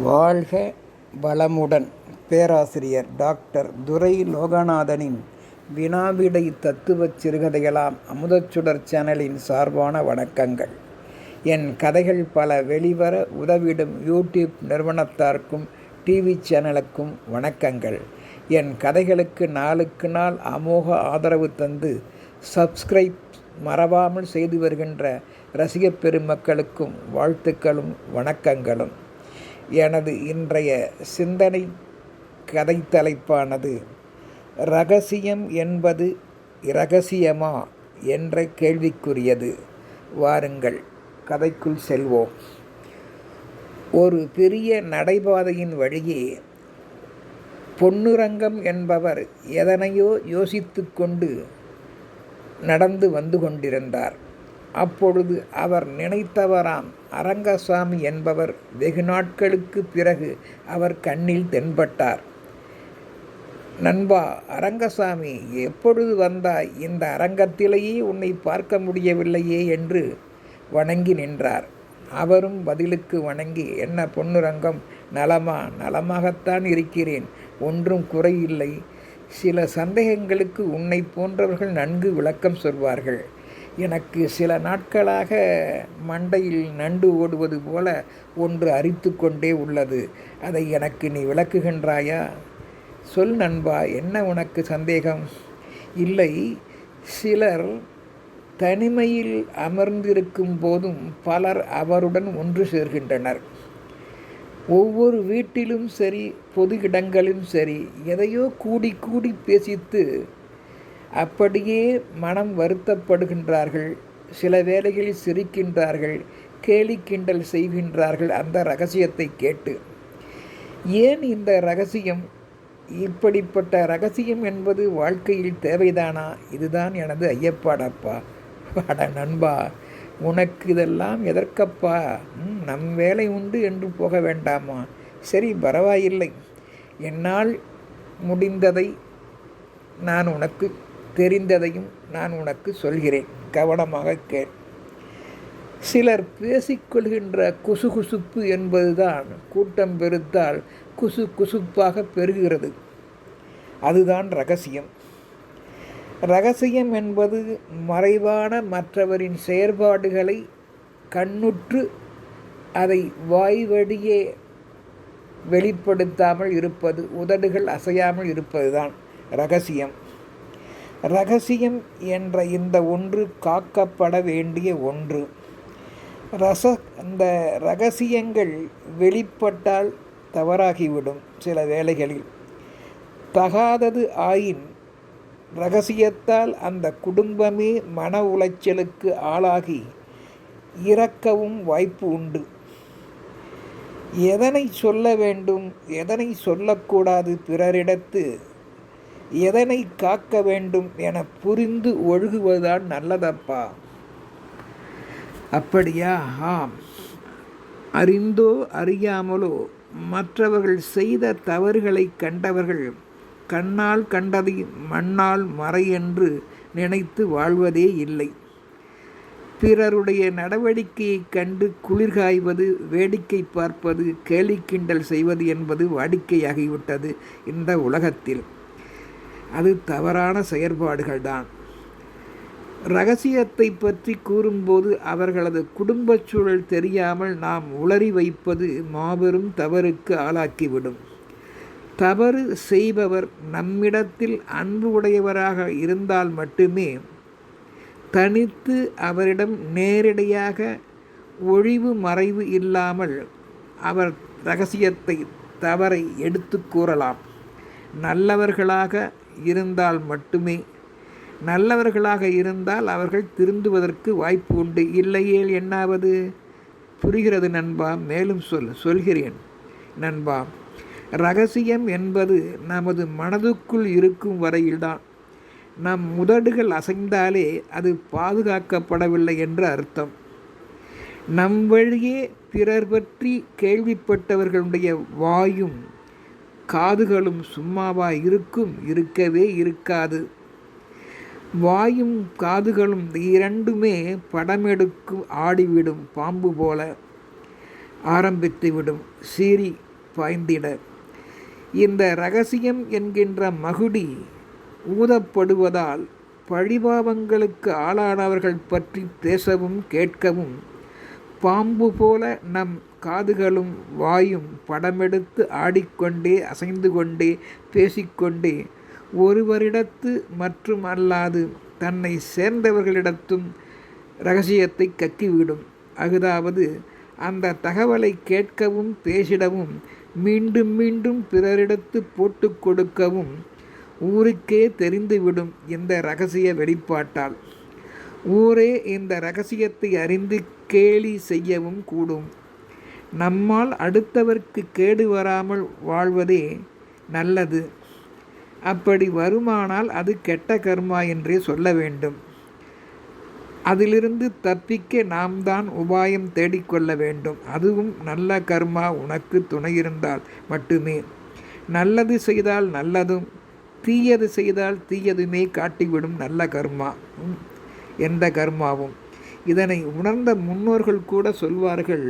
வாழ்க வளமுடன். பேராசிரியர் டாக்டர் துரை லோகநாதனின் வினாவிடை தத்துவச் சிறுகதைகளாம் அமுதச்சுடர் சேனலின் சார்பான வணக்கங்கள். என் கதைகள் பல வெளிவர உதவிடும் யூடியூப் நிறுவனத்தாருக்கும் டிவி சேனலுக்கும் வணக்கங்கள். என் கதைகளுக்கு நாளுக்கு நாள் அமோக ஆதரவு தந்து சப்ஸ்கிரைப் மறவாமல் செய்து வருகின்ற ரசிகப் பெருமக்களுக்கும் வாழ்த்துக்களும் வணக்கங்களும். எனது இன்றைய சிந்தனை கதை தலைப்பானது இரகசியம் என்பது இரகசியமா என்ற கேள்விக்குரியது. வாருங்கள் கதைக்குள் செல்வோம். ஒரு பெரிய நடைபாதையின் வழியே பொன்னுரங்கம் என்பவர் எதனையோ யோசித்து கொண்டு நடந்து வந்து கொண்டிருந்தார். அப்பொழுது அவர் நினைத்தவராம் அரங்கசாமி என்பவர் வெகு நாட்களுக்கு பிறகு அவர் கண்ணில் தென்பட்டார். நண்பா அரங்கசாமி, எப்பொழுது வந்தாய்? இந்த அரங்கத்திலேயே உன்னை பார்க்க முடியவில்லையே என்று வணங்கி நின்றார். அவரும் பதிலுக்கு வணங்கி, என்ன பொன்னுரங்கம், நலமா? நலமாகத்தான் இருக்கிறேன், ஒன்றும் குறையில்லை. சில சந்தேகங்களுக்கு உன்னை போன்றவர்கள் நன்கு விளக்கம் சொல்வார்கள். எனக்கு சில நாட்களாக மண்டையில் நண்டு ஓடுவது போல ஒன்று அரித்து கொண்டே உள்ளது. அதை எனக்கு நீ விளக்குகின்றாயா? சொல் நண்பா, என்ன உனக்கு சந்தேகம்? இல்லை, சிலர் தனிமையில் அமர்ந்திருக்கும் போதும் பலர் அவருடன் ஒன்று சேர்கின்றனர். ஒவ்வொரு வீட்டிலும் சரி, பொது இடங்களிலும் சரி, எதையோ கூடி கூடி பேசித்து அப்படியே மனம் வருத்தப்படுகின்றார்கள். சில வேளைகளில் சிரிக்கின்றார்கள், கேலி கிண்டல் செய்கின்றார்கள் அந்த ரகசியத்தை கேட்டு. ஏன் இந்த ரகசியம்? இப்படிப்பட்ட ரகசியம் என்பது வாழ்க்கையில் தேவைதானா? இதுதான் எனது ஐயப்பாடப்பா. அட நண்பா, உனக்கு இதெல்லாம் எதற்கப்பா? நம் வேலை உண்டு என்று போக வேண்டாமா? சரி, பரவாயில்லை. என்னால் முடிந்ததை நான் உனக்கு தெரிந்ததையும் நான் உனக்கு சொல்கிறேன், கவனமாக கேள். சிலர் பேசிக்கொள்கின்ற குசுகுசுப்பு என்பதுதான் கூட்டம் பெருத்தால் குசு குசுப்பாக பெருகிறது. அதுதான் ரகசியம். ரகசியம் என்பது மறைவான மற்றவரின் செயற்பாடுகளை கண்ணுற்று அதை வாய்வழியே வெளிப்படுத்தாமல் இருப்பது, உதடுகள் அசையாமல் இருப்பதுதான் ரகசியம். ரகசியம் என்ற இந்த ஒன்று காக்கப்பட வேண்டிய ஒன்று. அந்த ரகசியங்கள் வெளிப்பட்டால் தவறாகிவிடும். சில வேளைகளில் தகாதது ஆயின் இரகசியத்தால் அந்த குடும்பமே மன உளைச்சலுக்கு ஆளாகி இறக்கவும் வாய்ப்பு உண்டு. எதனை சொல்ல வேண்டும், எதனை சொல்லக்கூடாது, பிறரிடத்து எதனை காக்க வேண்டும் என புரிந்து ஒழுகுவதுதான் நல்லதப்பா. அப்படியா? ஆம். அறிந்தோ அறியாமலோ மற்றவர்கள் செய்த தவறுகளை கண்டவர்கள் கண்ணால் கண்டதை மண்ணால் மறை என்று நினைத்து வாழ்வதே இல்லை. பிறருடைய நடவடிக்கையை கண்டு குளிர்காய்வது, வேடிக்கை பார்ப்பது, கேலி கிண்டல் செய்வது என்பது வாடிக்கையாகிவிட்டது இந்த உலகத்தில். அது தவறான செயற்பாடுகள்தான். இரகசியத்தை பற்றி கூறும்போது அவர்களது குடும்ப சூழல் தெரியாமல் நாம் உளறி வைப்பது மாபெரும் தவறுக்கு ஆளாக்கிவிடும். தவறு செய்பவர் நம்மிடத்தில் அன்பு உடையவராக இருந்தால் மட்டுமே தனித்து அவரிடம் நேரடியாக ஒழிவு மறைவு இல்லாமல் அவர் இரகசியத்தை, தவறை எடுத்து கூறலாம். நல்லவர்களாக இருந்தால் மட்டுமே. நல்லவர்களாக இருந்தால் அவர்கள் திருந்துவதற்கு வாய்ப்பு உண்டு. இல்லையேல் என்னாவது? புரிகிறது நண்பா? மேலும் சொல்கிறேன் நண்பா. இரகசியம் என்பது நமது மனதுக்குள் இருக்கும் வரையில்தான். நம் உதடுகள் அசைந்தாலே அது பாதுகாக்கப்படவில்லை என்று அர்த்தம். நம் வழியே பிறர் பற்றி கேள்விப்பட்டவர்களுடைய வாயும் காதுகளும் சும்மாவா இருக்கும்? இருக்கவே இருக்காது. வாயும் காதுகளும் இரண்டுமே படமெடுக்கும் ஆடிவிடும் பாம்பு போல ஆரம்பித்துவிடும். சீறி பாய்ந்திட. இந்த இரகசியம் என்கின்ற மகுடி ஊதப்படுவதால் பழிபாவங்களுக்கு ஆளானவர்கள் பற்றி பேசவும் கேட்கவும் பாம்பு போல நம் காதுகளும் வாயும் படமெடுத்து ஆடிக்கொண்டே அசைந்து கொண்டே பேசிக்கொண்டே ஒருவரிடத்து மற்றும் அல்லாது தன்னை சேர்ந்தவர்களிடத்தும் இரகசியத்தை கக்கிவிடும். அதாவது அந்த தகவலை கேட்கவும் பேசிடவும் மீண்டும் மீண்டும் பிறரிடத்து போட்டு கொடுக்கவும் ஊருக்கே தெரிந்துவிடும் இந்த இரகசிய வெளிப்பாட்டால். ஊரே இந்த இரகசியத்தை அறிந்து கேலி செய்யவும் கூடும். நம்மால் அடுத்தவர்க்கு கேடு வராமல் வாழ்வதே நல்லது. அப்படி வருமானால் அது கெட்ட கர்மா என்றே சொல்ல வேண்டும். அதிலிருந்து தப்பிக்க நாம் தான் உபாயம் தேடிக்கொள்ள வேண்டும். அதுவும் நல்ல கர்மா உனக்கு துணையிருந்தால் மட்டுமே. நல்லது செய்தால் நல்லதும், தீயது செய்தால் தீயதுமே காட்டிவிடும் நல்ல கர்மா எந்த கர்மாவும். இதனை உணர்ந்த முன்னோர்கள் கூட சொல்வார்கள்,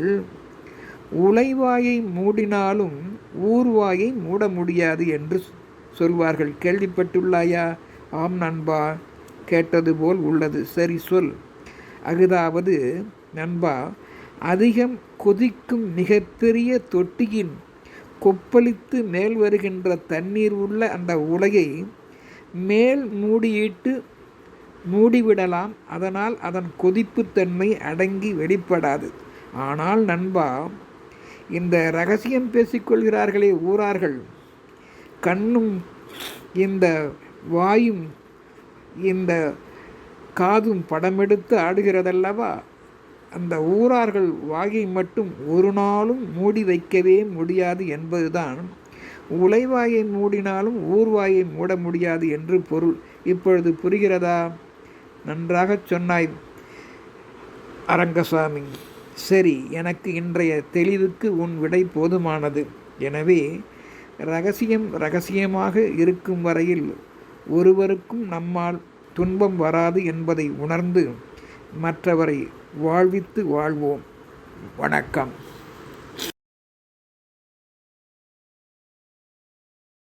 உலைவாயை மூடினாலும் ஊர்வாயை மூட முடியாது என்று சொல்வார்கள். கேள்விப்பட்டுள்ளாயா? ஆம் நண்பா, கேட்டது போல் உள்ளது. சரி சொல். அதாவது நண்பா, அதிகம் கொதிக்கும் மிகப்பெரிய தொட்டியின் கொப்பளித்து மேல் வருகின்ற தண்ணீர் உள்ள அந்த உலையை மேல் மூடியிட்டு மூடிவிடலாம். அதனால் அதன் கொதிப்புத்தன்மை அடங்கி வெளிப்படாது. ஆனால் நண்பா, இந்த இரகசியம் பேசிக்கொள்கிறார்களே ஊரார்கள், கண்ணும் இந்த வாயும் இந்த காதும் படமெடுத்து ஆடுகிறதல்லவா, அந்த ஊரார்கள் வாயை மட்டும் ஒரு நாளும் மூடி வைக்கவே முடியாது என்பதுதான் உலைவாயை மூடினாலும் ஊர்வாயை மூட முடியாது என்று பொருள். இப்பொழுது புரிகிறதா? நன்றாகச் சொன்னாய் அரங்கசாமி. சரி, எனக்கு இன்றைய தெளிவுக்கு உன் விடை போதுமானது. எனவே ரகசியமாக இருக்கும் வரையில் ஒருவருக்கும் நம்மால் துன்பம் வராது என்பதை உணர்ந்து மற்றவரை வாழ்வித்து வாழ்வோம். வணக்கம்.